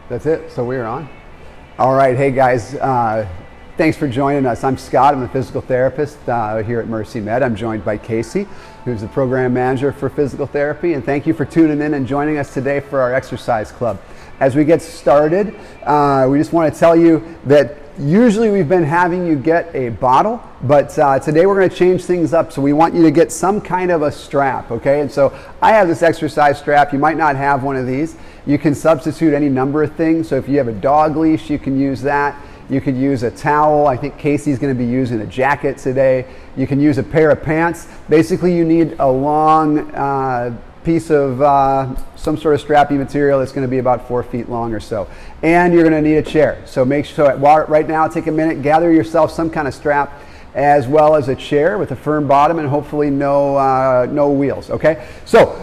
That's it. So we're on. All right. Hey, guys. Thanks for joining us. I'm Scott. I'm the physical therapist here at Mercy Med. I'm joined by Casey, who's the program manager for physical therapy. And thank you for tuning in and joining us today for our exercise club. As we get started, we just want to tell you that usually we've been having you get a bottle, but today we're going to change things up. So we want you to get some kind of a strap, okay? And so I have this exercise strap. You might not have one of these. You can substitute any number of things. So if you have a dog leash, you can use that. You could use a towel. I think Casey's going to be using a jacket today. You can use a pair of pants. Basically, you need a long piece of some sort of strappy material that's going to be about 4 feet long or so. And you're going to need a chair. So make sure, right now, take a minute, gather yourself some kind of strap as well as a chair with a firm bottom and hopefully no wheels, okay? So,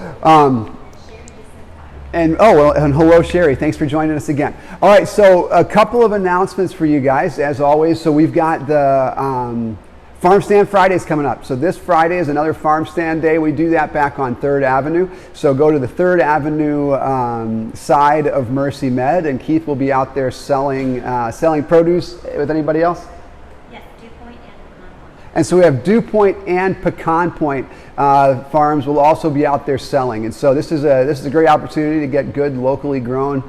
and hello, Sherry. Thanks for joining us again. All right, so a couple of announcements for you guys, as always. So we've got the Farm Stand Fridays coming up. So this Friday is another Farm Stand Day. We do that back on 3rd Avenue. So go to the 3rd Avenue side of Mercy Med, and Keith will be out there selling produce with anybody else? Yes, Dew Point and Pecan Point. And so we have Dew Point and Pecan Point farms will also be out there selling. And so this is a great opportunity to get good locally grown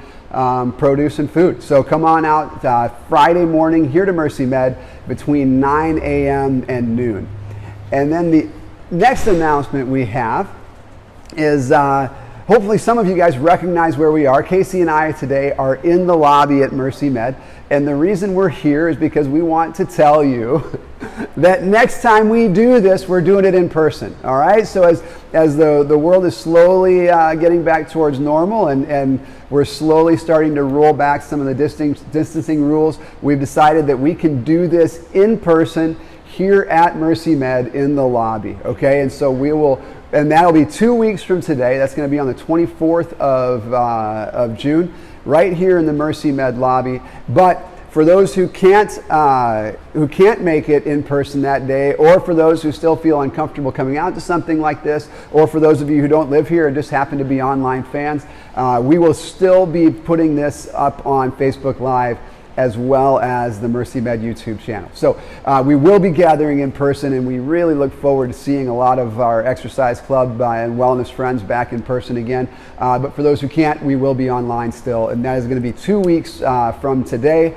produce and food. So come on out Friday morning here to Mercy Med between 9 a.m. and noon. And then the next announcement we have is hopefully some of you guys recognize where we are. Casey and I today are in the lobby at Mercy Med. And the reason we're here is because we want to tell you that next time we do this, we're doing it in person. All right? So as the world is slowly getting back towards normal and we're slowly starting to roll back some of the distancing rules, we've decided that we can do this in person here at Mercy Med in the lobby. Okay? And so and that'll be 2 weeks from today. That's going to be on the 24th of June, right here in the Mercy Med lobby. But for those who can't make it in person that day, or for those who still feel uncomfortable coming out to something like this, or for those of you who don't live here and just happen to be online fans, we will still be putting this up on Facebook Live as well as the Mercy Med YouTube channel. So we will be gathering in person, and we really look forward to seeing a lot of our exercise club and wellness friends back in person again. But for those who can't, we will be online still, and that is going to be 2 weeks from today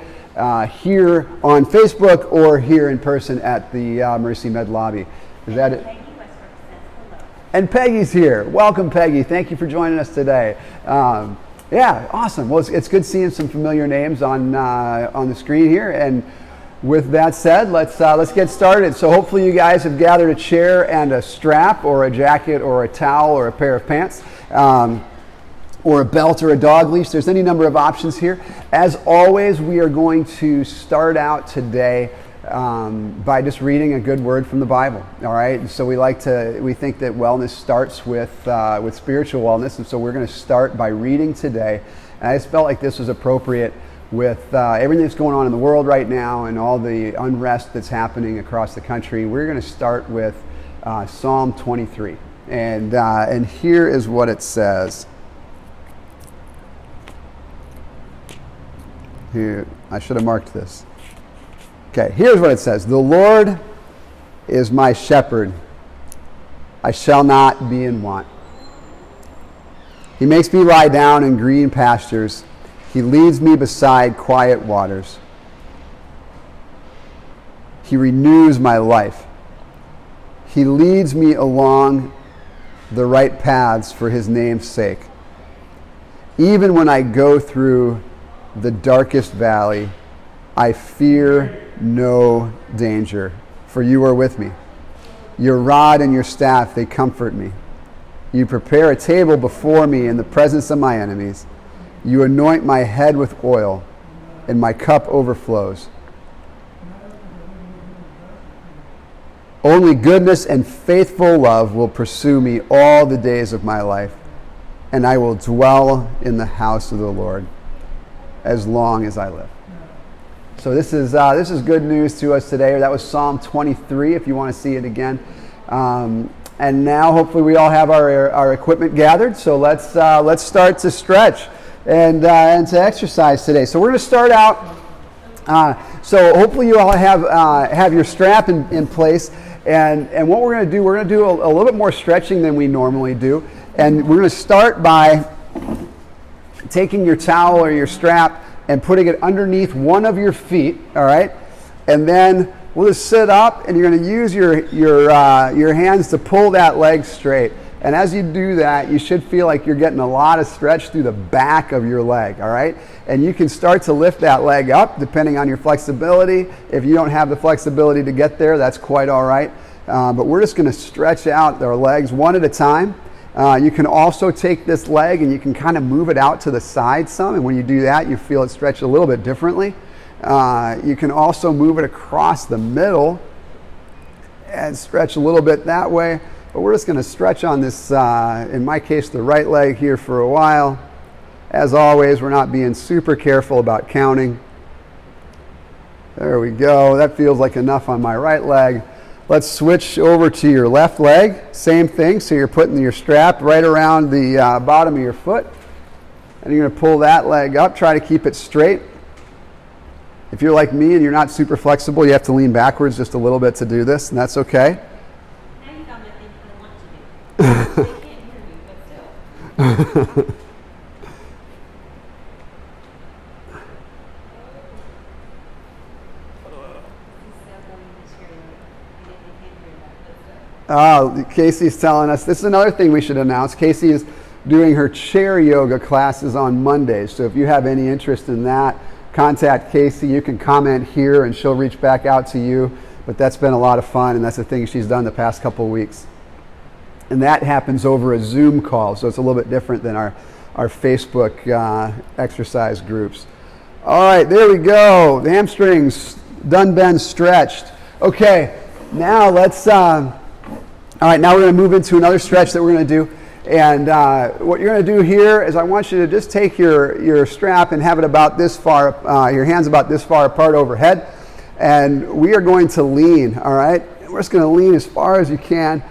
here on Facebook or here in person at the Mercy Med lobby. Is that it? And Peggy's here. Welcome, Peggy. Thank you for joining us today. Yeah, awesome. Well, it's good seeing some familiar names on the screen here. And with that said, let's get started. So hopefully you guys have gathered a chair and a strap or a jacket or a towel or a pair of pants or a belt or a dog leash. There's any number of options here. As always, we are going to start out today by just reading a good word from the Bible. All right. So we think that wellness starts with spiritual wellness, and so we're going to start by reading today. And I just felt like this was appropriate with everything that's going on in the world right now and all the unrest that's happening across the country. We're going to start with Psalm 23, and here is what it says. Here, I should have marked this. Okay, here's what it says. The Lord is my shepherd. I shall not be in want. He makes me lie down in green pastures. He leads me beside quiet waters. He renews my life. He leads me along the right paths for his name's sake. Even when I go through the darkest valley, I fear no danger, for you are with me. Your rod and your staff, they comfort me. You prepare a table before me in the presence of my enemies. You anoint my head with oil, and my cup overflows. Only goodness and faithful love will pursue me all the days of my life, and I will dwell in the house of the Lord as long as I live. So this is good news to us today. That was Psalm 23, if you want to see it again. And now, hopefully, we all have our equipment gathered. So let's start to stretch. and to exercise today. So we're going to start out. So hopefully you all have your strap in place. And what we're going to do, we're going to do a little bit more stretching than we normally do. And we're going to start by taking your towel or your strap and putting it underneath one of your feet, all right? And then we'll just sit up, and you're going to use your hands to pull that leg straight. And as you do that, you should feel like you're getting a lot of stretch through the back of your leg, all right? And you can start to lift that leg up depending on your flexibility. If you don't have the flexibility to get there, that's quite all right. But we're just going to stretch out our legs one at a time. You can also take this leg and you can kind of move it out to the side some. And when you do that, you feel it stretch a little bit differently. You can also move it across the middle and stretch a little bit that way. But we're just going to stretch on this, in my case, the right leg here for a while. As always, we're not being super careful about counting. There we go. That feels like enough on my right leg. Let's switch over to your left leg. Same thing. So you're putting your strap right around the bottom of your foot. And you're going to pull that leg up. Try to keep it straight. If you're like me and you're not super flexible, you have to lean backwards just a little bit to do this, and that's okay. Now you got my thing I want to do. They can't hear me, but still. Casey's telling us, this is another thing we should announce. Casey is doing her chair yoga classes on Mondays. So if you have any interest in that, contact Casey. You can comment here and she'll reach back out to you. But that's been a lot of fun, and that's the thing she's done the past couple of weeks. And that happens over a Zoom call, so it's a little bit different than our Facebook exercise groups. All right, there we go. The hamstrings done been stretched. Okay, now let's... All right, now we're going to move into another stretch that we're going to do. And what you're going to do here is I want you to just take your strap and have it about this far, your hands about this far apart overhead. And we are going to lean, all right? We're just going to lean as far as you can.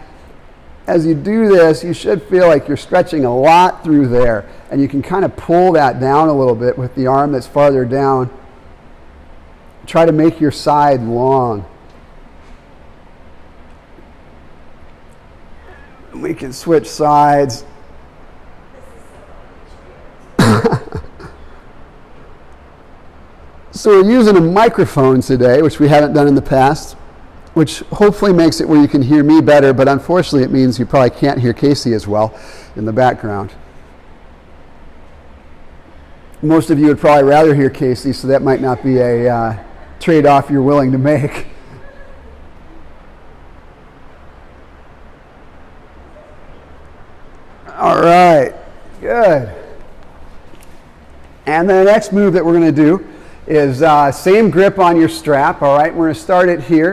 As you do this, you should feel like you're stretching a lot through there. And you can kind of pull that down a little bit with the arm that's farther down. Try to make your side long. We can switch sides. So we're using a microphone today, which we haven't done in the past, which hopefully makes it where you can hear me better, but unfortunately it means you probably can't hear Casey as well in the background. Most of you would probably rather hear Casey, so that might not be a trade-off you're willing to make. All right, good. And the next move that we're going to do is same grip on your strap, all right? We're going to start it here,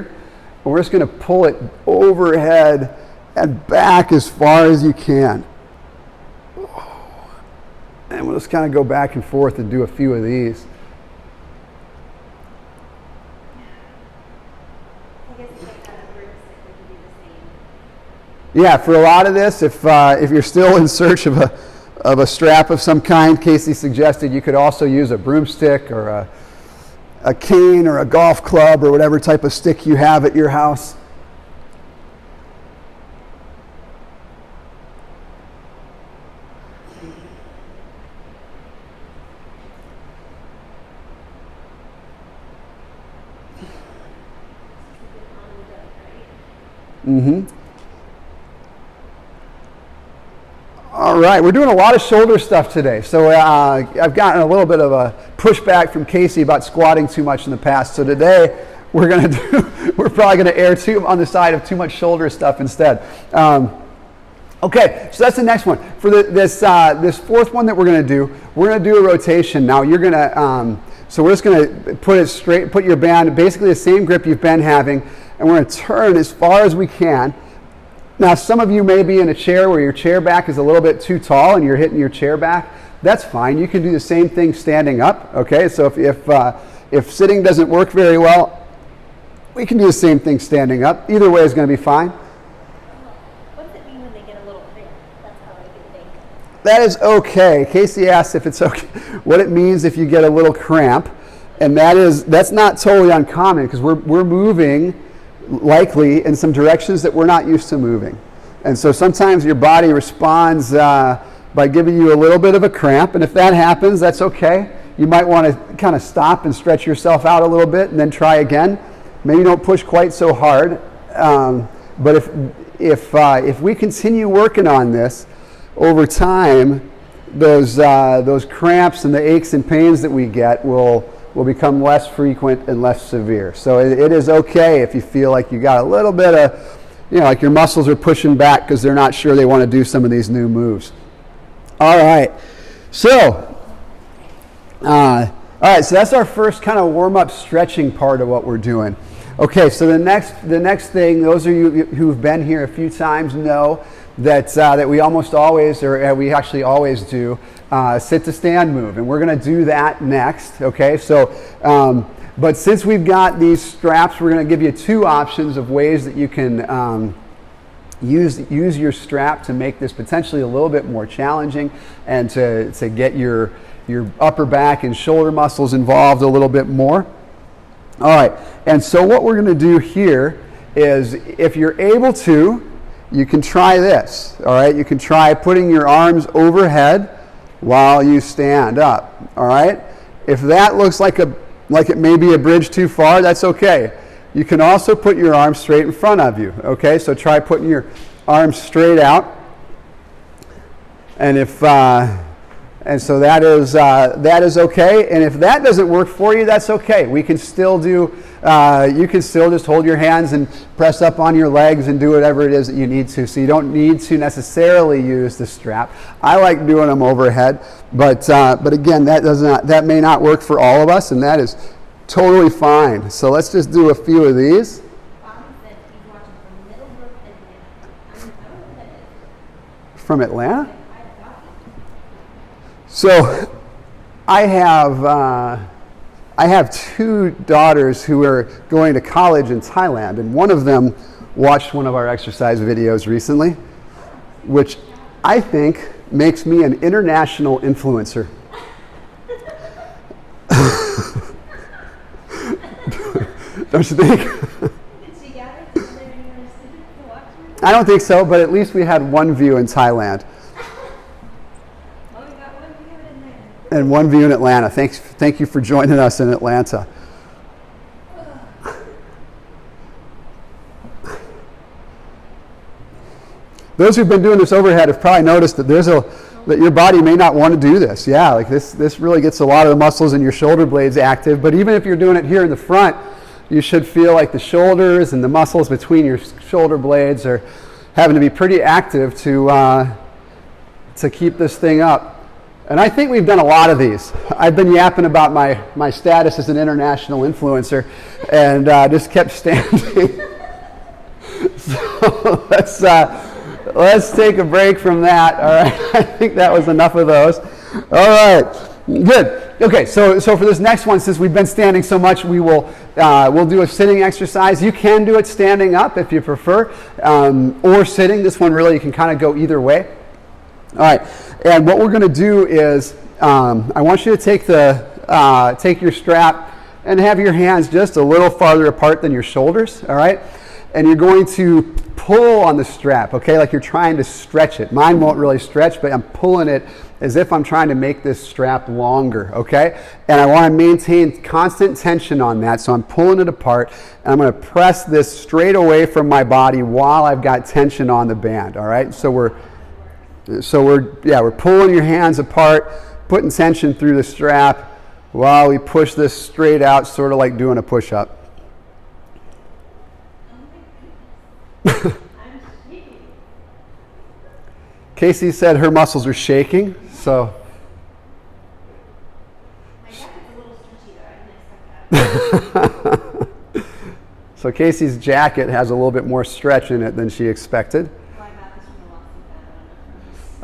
and we're just going to pull it overhead and back as far as you can. And we'll just kind of go back and forth and do a few of these. Yeah, for a lot of this, if you're still in search of a strap of some kind, Casey suggested you could also use a broomstick or a cane or a golf club or whatever type of stick you have at your house. Mm-hmm. All right, we're doing a lot of shoulder stuff today. So I've gotten a little bit of a pushback from Casey about squatting too much in the past. So today we're probably going to err on the side of too much shoulder stuff instead. Okay, so that's the next one. For this fourth one that we're going to do, we're going to do a rotation. Now you're going to, so we're just going to put it straight, put your band, basically the same grip you've been having, and we're going to turn as far as we can. Now, some of you may be in a chair where your chair back is a little bit too tall and you're hitting your chair back. That's fine. You can do the same thing standing up, okay? So if sitting doesn't work very well, we can do the same thing standing up. Either way is going to be fine. What does it mean when they get a little clear? That's how I can think. that is okay. Casey asked if it's okay, what it means if you get a little cramp, and that's not totally uncommon because we're moving likely in some directions that we're not used to moving, and so sometimes your body responds by giving you a little bit of a cramp, and if that happens, that's okay. You might want to kind of stop and stretch yourself out a little bit and then try again. Maybe don't push quite so hard, but if we continue working on this over time, those cramps and the aches and pains that we get will become less frequent and less severe. So it is okay if you feel like you got a little bit of, like your muscles are pushing back because they're not sure they want to do some of these new moves. All right, so that's our first kind of warm-up stretching part of what we're doing. Okay, so the next thing, those of you who've been here a few times know that we almost always, or we actually always do, sit to stand move, and we're going to do that next. Okay, so but since we've got these straps, we're going to give you two options of ways that you can use your strap to make this potentially a little bit more challenging and to get your upper back and shoulder muscles involved a little bit more. All right, and so what we're going to do here is, if you're able to, you can try this. All right, you can try putting your arms overhead while you stand up. All right, if that looks like it may be a bridge too far, that's okay. You can also put your arms straight in front of you. Okay, so try putting your arms straight out, and so that is okay. And if that doesn't work for you, that's okay. We can still do. You can still just hold your hands and press up on your legs and do whatever it is that you need to. So you don't need to necessarily use the strap. I like doing them overhead, but again, that may not work for all of us, and that is totally fine. So let's just do a few of these. Bobby said he's watching from Middlebrook, Atlanta. I don't know what that is. From Atlanta? So I have two daughters who are going to college in Thailand, and one of them watched one of our exercise videos recently, which I think makes me an international influencer. Don't you think? Did she gather? Did there anyone to watch her? I don't think so, but at least we had one view in Thailand. Well, we got one view in there. And one view in Atlanta. Thank you for joining us in Atlanta. Those who've been doing this overhead have probably noticed that that your body may not want to do this. Yeah, like this really gets a lot of the muscles in your shoulder blades active. But even if you're doing it here in the front, you should feel like the shoulders and the muscles between your shoulder blades are having to be pretty active to keep this thing up. And I think we've done a lot of these. I've been yapping about my status as an international influencer, and just kept standing. So let's take a break from that. All right, I think that was enough of those. All right, good. Okay, so for this next one, since we've been standing so much, we'll do a sitting exercise. You can do it standing up if you prefer, or sitting. This one really, you can kind of go either way. All right, and what we're going to do is I want you to take your strap and have your hands just a little farther apart than your shoulders. All right, and you're going to pull on the strap, okay, like you're trying to stretch it. Mine won't really stretch, but I'm pulling it as if I'm trying to make this strap longer, okay? And I want to maintain constant tension on that, so I'm pulling it apart, and I'm going to press this straight away from my body while I've got tension on the band, all right? So we're pulling your hands apart, putting tension through the strap while we push this straight out, sort of like doing a push-up. Casey said her muscles are shaking, so. My jacket's a little stretchy though, I didn't expect that. So Casey's jacket has a little bit more stretch in it than she expected. Well, I got this from the Lost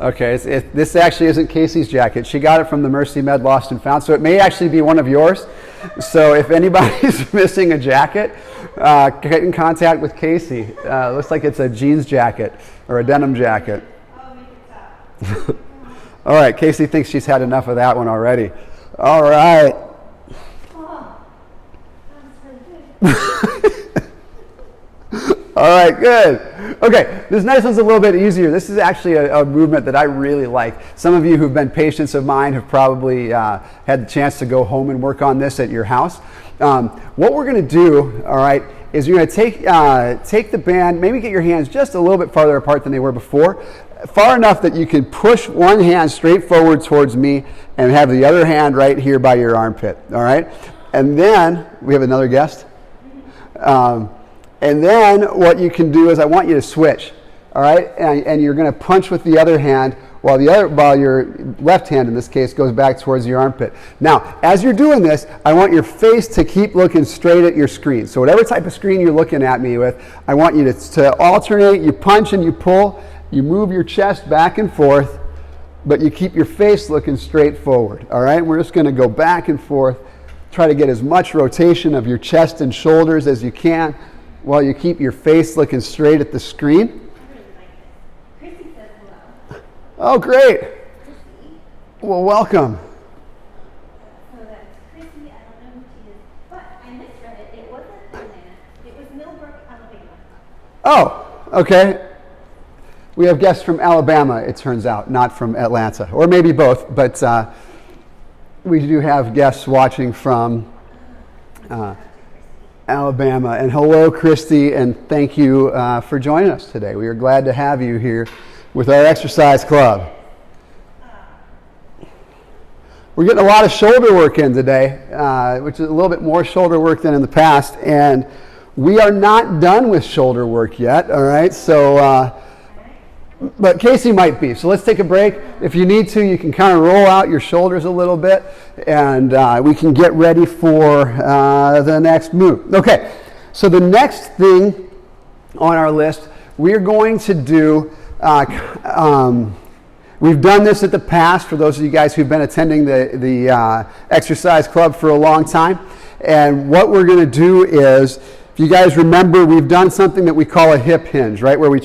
and Found. Okay, this actually isn't Casey's jacket. She got it from the Mercy Med Lost and Found, so it may actually be one of yours. So if anybody's missing a jacket, get in contact with Casey. Looks like it's a jeans jacket or a denim jacket. Oh, make it stop. All right, Casey thinks she's had enough of that one already. All right. Oh, that was pretty good. All right, good. Okay, this next one's a little bit easier. This is actually a movement that I really like. Some of you who've been patients of mine have probably had the chance to go home and work on this at your house. What we're going to do, all right, is you're going to take the band, maybe get your hands just a little bit farther apart than they were before, far enough that you can push one hand straight forward towards me and have the other hand right here by your armpit, all right? And then, we have another guest. And then what you can do is I want you to switch, all right? And you're going to punch with the other hand while your left hand, in this case, goes back towards your armpit. Now, as you're doing this, I want your face to keep looking straight at your screen. So whatever type of screen you're looking at me with, I want you to alternate. You punch and you pull. You move your chest back and forth, but you keep your face looking straight forward, all right? We're just going to go back and forth. Try to get as much rotation of your chest and shoulders as you can while you keep your face looking straight at the screen. I really like this. Chrissy says hello. Oh, great. Chrissy. Well, welcome. So that's Chrissy. I don't know who she is, but I misread it. It wasn't Atlanta. It was Millbrook, Alabama. Oh, okay. We have guests from Alabama, it turns out, not from Atlanta, or maybe both, but we do have guests watching from Alabama. And hello, Christy, and thank you for joining us today. We are glad to have you here with our exercise club. We're getting a lot of shoulder work in today, which is a little bit more shoulder work than in the past, and we are not done with shoulder work yet, all right? So, but Casey might be. So let's take a break. If you need to, you can kind of roll out your shoulders a little bit, and we can get ready for the next move. Okay, so the next thing on our list, we're going to do, we've done this in the past for those of you guys who've been attending the exercise club for a long time. And what we're going to do is, if you guys remember, we've done something that we call a hip hinge, right? Where we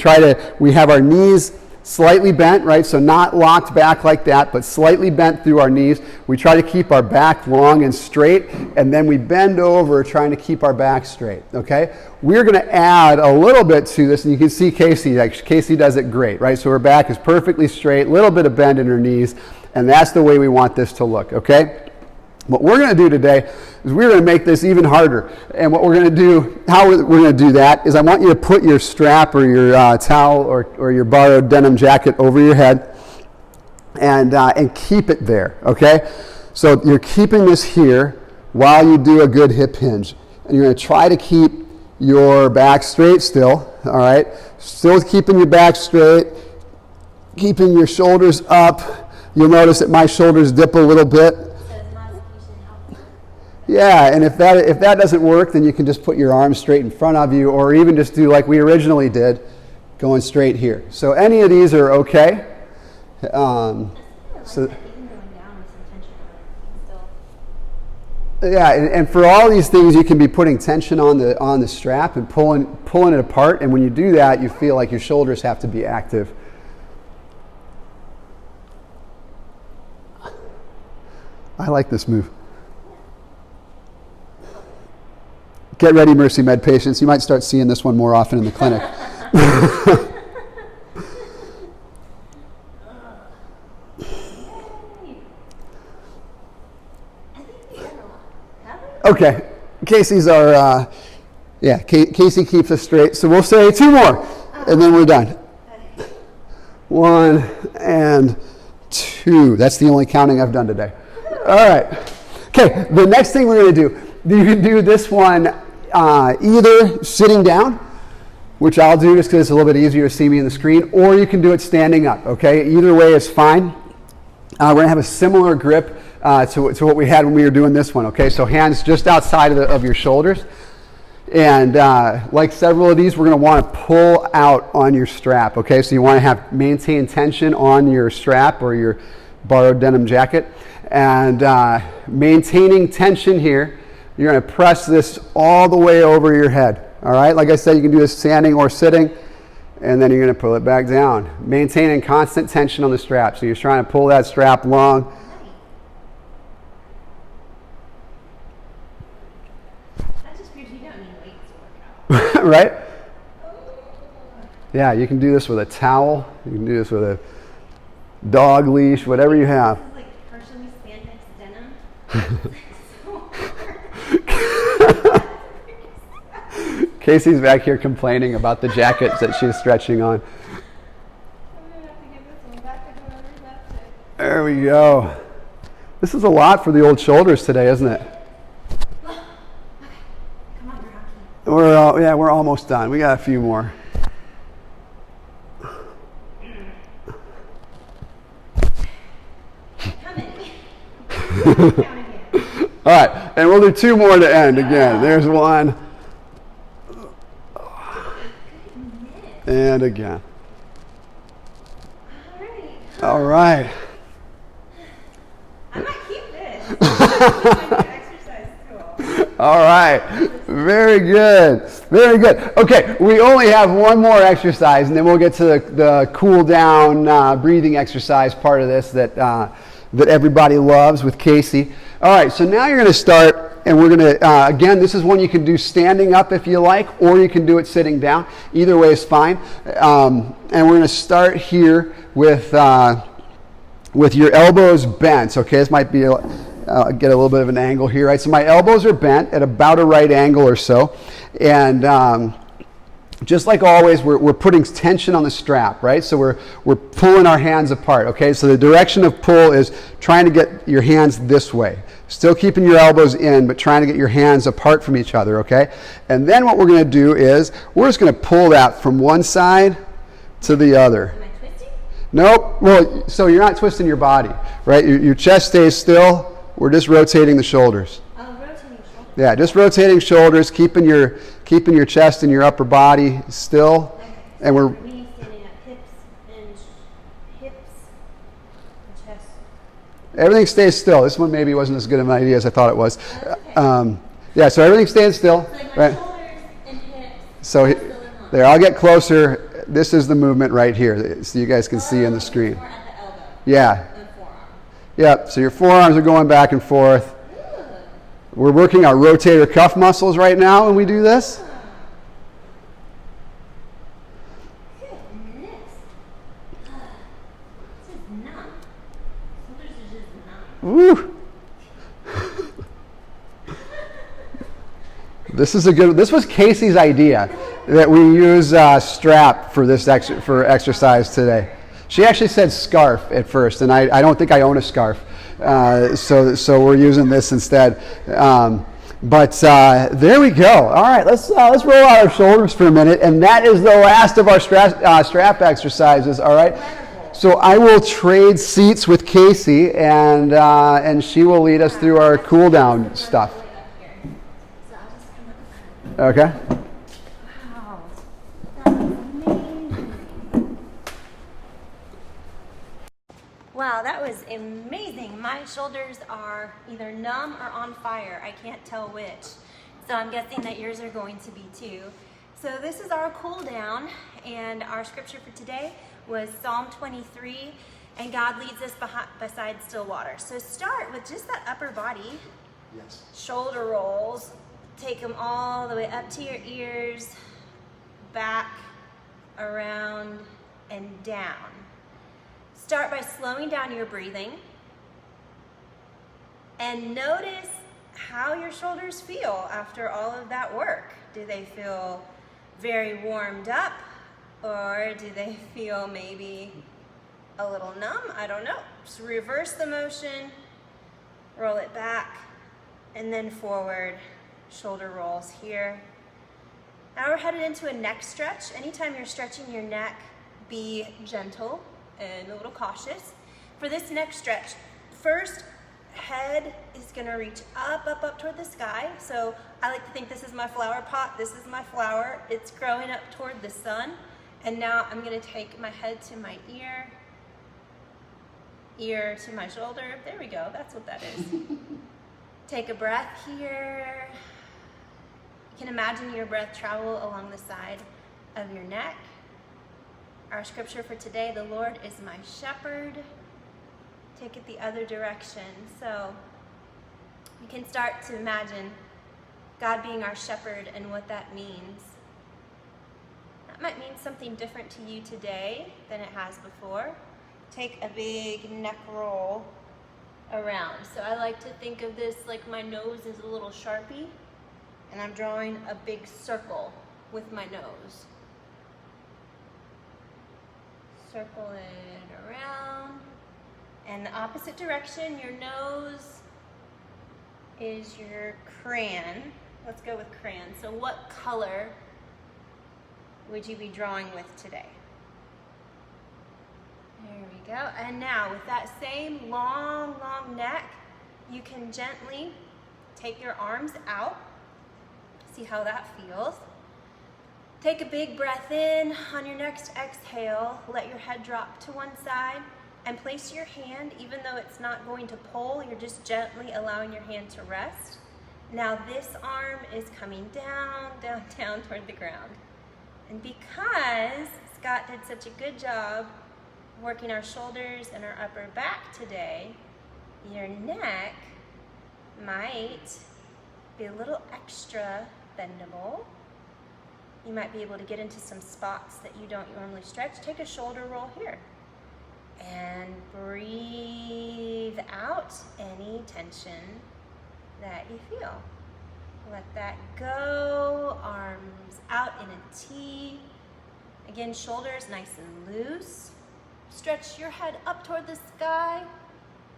have our knees slightly bent, right? So not locked back like that, but slightly bent through our knees. We try to keep our back long and straight, and then we bend over trying to keep our back straight, okay? We're going to add a little bit to this, and you can see Casey. Casey does it great, right? So her back is perfectly straight, a little bit of bend in her knees, and that's the way we want this to look, okay? What we're going to do today is we're going to make this even harder. And what we're going to do, how we're going to do that, is I want you to put your strap or your towel or your borrowed denim jacket over your head and keep it there, okay? So you're keeping this here while you do a good hip hinge. And you're going to try to keep your back straight still, all right? Still keeping your back straight, keeping your shoulders up. You'll notice that my shoulders dip a little bit. Yeah, and if that doesn't work, then you can just put your arms straight in front of you, or even just do like we originally did, going straight here. So any of these are okay. Yeah, and for all these things, you can be putting tension on the strap and pulling it apart. And when you do that, you feel like your shoulders have to be active. I like this move. Get ready, Mercy Med patients. You might start seeing this one more often in the clinic. Okay, Casey's our, Casey keeps us straight. So we'll say 2 more, and then we're done. 1 and 2. That's the only counting I've done today. All right. Okay, the next thing we're going to do, you can do this one either sitting down, which I'll do just because it's a little bit easier to see me in the screen, or you can do it standing up, okay? Either way is fine. We're going to have a similar grip to what we had when we were doing this one, okay? So hands just outside of your shoulders. And like several of these, we're going to want to pull out on your strap, okay? So you want to maintain tension on your strap or your borrowed denim jacket. And maintaining tension here, you're going to press this all the way over your head, all right? Like I said, you can do this standing or sitting. and then you're going to pull it back down. Maintaining constant tension on the strap. So you're trying to pull that strap long. That just proves you don't need weights to work out. Right? Yeah, you can do this with a towel. You can do this with a dog leash, whatever you have. This is like partially spandex denim. So hard. Casey's back here complaining about the jackets that she's stretching on. I'm gonna have to give this one back to whoever left it. There we go. This is a lot for the old shoulders today, isn't it? Come on, Rocky. We're almost done. We got a few more. Count again. All right, and we'll do 2 more to end again. There's one. And again. All right. I might keep this. It's my new exercise tool. All right. Very good. Very good. Okay, we only have one more exercise, and then we'll get to the cool down breathing exercise part of this that everybody loves with Casey. All right, so now you're going to start, and we're going to, again, this is one you can do standing up if you like, or you can do it sitting down. Either way is fine. And we're going to start here with your elbows bent. Okay, this might be, get a little bit of an angle here, right? So my elbows are bent at about a right angle or so. And just like always, we're putting tension on the strap, right? So we're pulling our hands apart, okay? So the direction of pull is trying to get your hands this way. Still keeping your elbows in, but trying to get your hands apart from each other, okay? And then what we're going to do is we're just going to pull that from one side to the other. Am I twisting? Nope. Well, so you're not twisting your body, right? Your chest stays still. We're just rotating the shoulders. Oh, rotating shoulders. Yeah, just rotating shoulders, keeping your chest and your upper body still. Okay. And we're Me standing up, hips and chest. everything stays still. This one maybe wasn't as good of an idea as I thought it was. Okay. Yeah, so everything stays still, So like my right? shoulders and hips. So are still in line. there, I'll get closer. This is the movement right here, so you guys can see on the screen. More at the elbow Yeah, and forearm. yeah. So your forearms are going back and forth. Ooh. We're working our rotator cuff muscles right now when we do this. Goodness. This is numb. Shoulders are just numb. Woo! This was Casey's idea that we use strap for this for exercise today. She actually said scarf at first, and I don't think I own a scarf, so we're using this instead. But there we go. All right, let's roll out our shoulders for a minute, and that is the last of our strap exercises. All right. So I will trade seats with Casey, and she will lead us through our cool down stuff. So I'll just come up front. Okay. Wow. That was amazing. Wow, that was amazing. My shoulders are either numb or on fire. I can't tell which. So I'm guessing that yours are going to be too. So this is our cool down, and our scripture for today was Psalm 23, and God leads us beside still water. So start with just that upper body. Yes. Shoulder rolls. Take them all the way up to your ears, back, around, and down. Start by slowing down your breathing and notice how your shoulders feel after all of that work. Do they feel very warmed up, or do they feel maybe a little numb? I don't know. Just reverse the motion, roll it back, and then forward. Shoulder rolls here. Now we're headed into a neck stretch. Anytime you're stretching your neck, be gentle and a little cautious. For this neck stretch, first, head is gonna reach up toward the sky. So I like to think this is my flower pot. This is my flower. It's growing up toward the sun. And now I'm gonna take my head to my ear, ear to my shoulder. There we go, that's what that is. Take a breath here. You can imagine your breath travel along the side of your neck. Our scripture for today, the Lord is my shepherd. Take it the other direction. So you can start to imagine God being our shepherd and what that means. That might mean something different to you today than it has before. Take a big neck roll around. So I like to think of this like my nose is a little Sharpie, and I'm drawing a big circle with my nose. Circle it around. And the opposite direction, your nose is your crayon. Let's go with crayon. So what color would you be drawing with today? There we go. And now with that same long neck, you can gently take your arms out. See how that feels. Take a big breath in. On your next exhale, let your head drop to one side and place your hand, even though it's not going to pull, you're just gently allowing your hand to rest. Now this arm is coming down toward the ground. And because Scott did such a good job working our shoulders and our upper back today, your neck might be a little extra bendable. You might be able to get into some spots that you don't normally stretch. Take a shoulder roll here. And breathe out any tension that you feel. Let that go. Arms out in a T. Again, shoulders nice and loose. Stretch your head up toward the sky.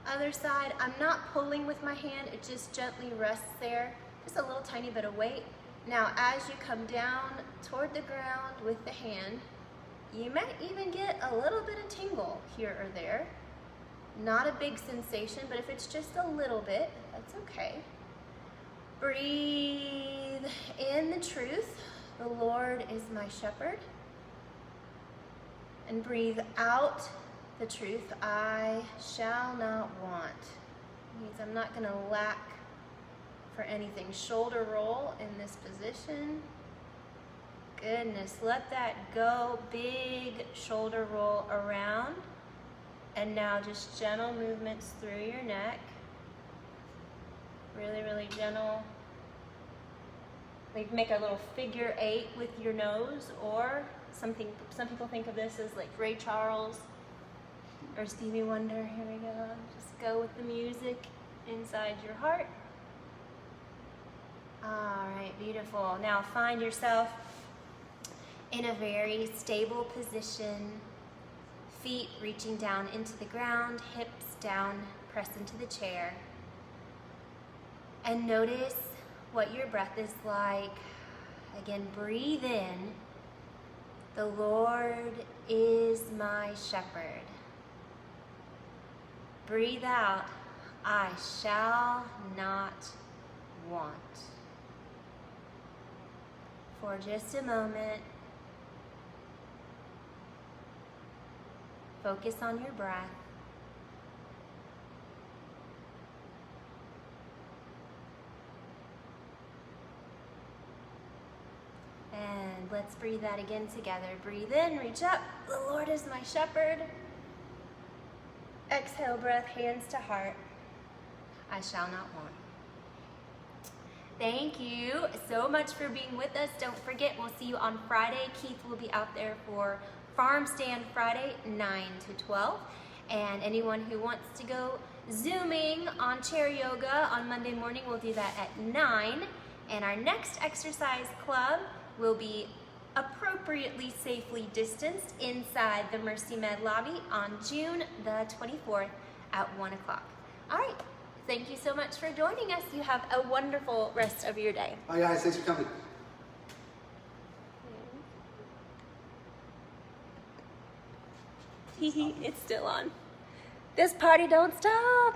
Other side, I'm not pulling with my hand, it just gently rests there. Just a little tiny bit of weight. Now, as you come down toward the ground with the hand, you might even get a little bit of tingle here or there. Not a big sensation, but if it's just a little bit, that's okay. Breathe in the truth. The Lord is my shepherd. And breathe out the truth. I shall not want. It means I'm not going to lack for anything. Shoulder roll in this position. Goodness, let that go. Big shoulder roll around. And now just gentle movements through your neck. Really, really gentle. Like make a little figure 8 with your nose, or some people think of this as like Ray Charles or Stevie Wonder. Here we go. Just go with the music inside your heart. All right, beautiful. Now find yourself in a very stable position, feet reaching down into the ground, hips down, press into the chair. And notice what your breath is like. Again, breathe in. The Lord is my shepherd. Breathe out. I shall not want. For just a moment, focus on your breath. And let's breathe that again together. Breathe in, reach up. The Lord is my shepherd. Exhale, breath, hands to heart. I shall not want. Thank you so much for being with us. Don't forget, we'll see you on Friday. Keith will be out there for Farm Stand Friday, 9 to 12. And anyone who wants to go Zooming on chair yoga on Monday morning, we'll do that at 9. And our next exercise club will be appropriately safely distanced inside the Mercy Med lobby on June the 24th at 1 o'clock. All right. Thank you so much for joining us. You have a wonderful rest of your day. Bye guys, thanks for coming. It's still on. This party don't stop.